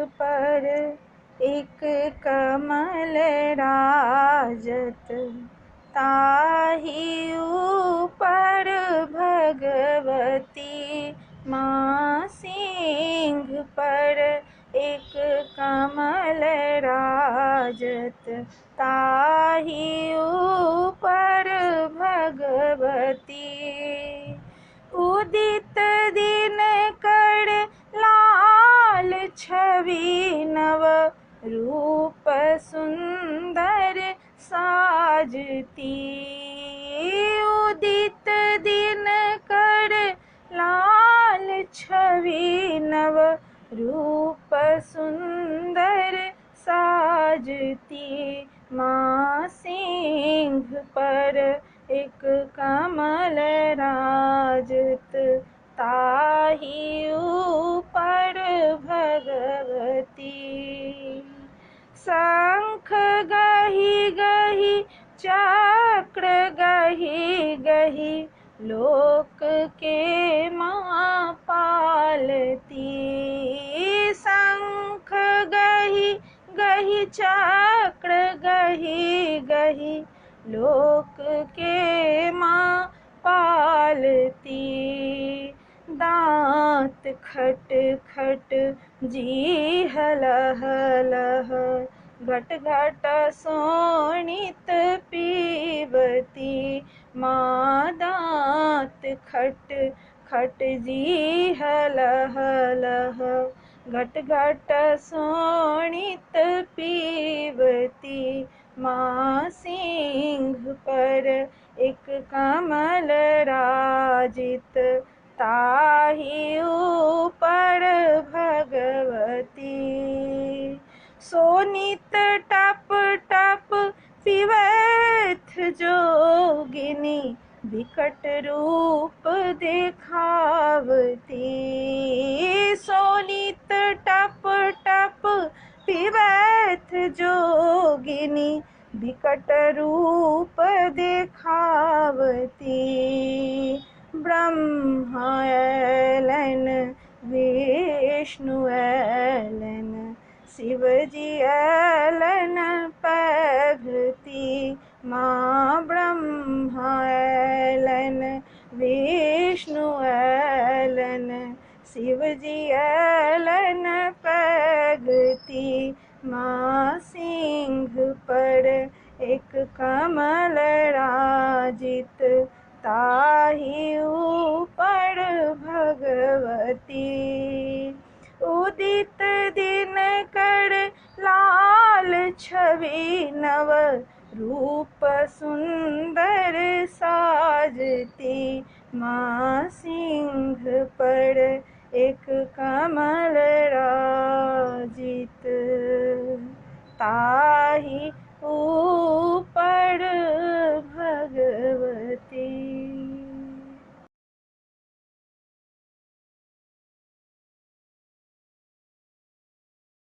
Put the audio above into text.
पर एक कमल राजत, ताहि ऊपर भगवती माँ सिंह पर एक कमल राजत, ताहि ऊपर भगवती। उदित दिन कर लाल छवि नव, रूप सुंदर साजती। उदित दिन कर लाल छवि नव, रूप सुंदर साजती। माँ सिंह पर एक कमल राजत, ताहि ऊपर भगवती। शंख गहि गहि चक्र गहि गहि, लोक के माँ पालती। शंख गहि गहि चक्र गहि गहि, लोक के माँ पालती। दांत खट खट जीह लह लह, घट घट शोणित पीबती। माँ दांत खट खट जीह लह लह, घट घट शोणित पीबती। माँ सिंह पर एक कमल राजित, ताहि ऊपर भगवती। शोणित टप टप पीबैथ जोगिनी, विकट रूप देखावती। शोणित टप टप पीबैथ जोगिनी, विकट रूप देखावती। ब्रह्मा अयलन विष्णु अयलन, शिवजी अयलन पैघती। माँ ब्रह्मा अयलन विष्णु अयलन, शिवजी अयलन पैघती। माँ सिंह पर एक कमल राजित, ताहि ऊपर भगवती। उदित दिन कर लाल छवि नव, रूप सुंदर साजती। माँ सिंह पर एक कमल राजित, ताहि ऊपर भगवती।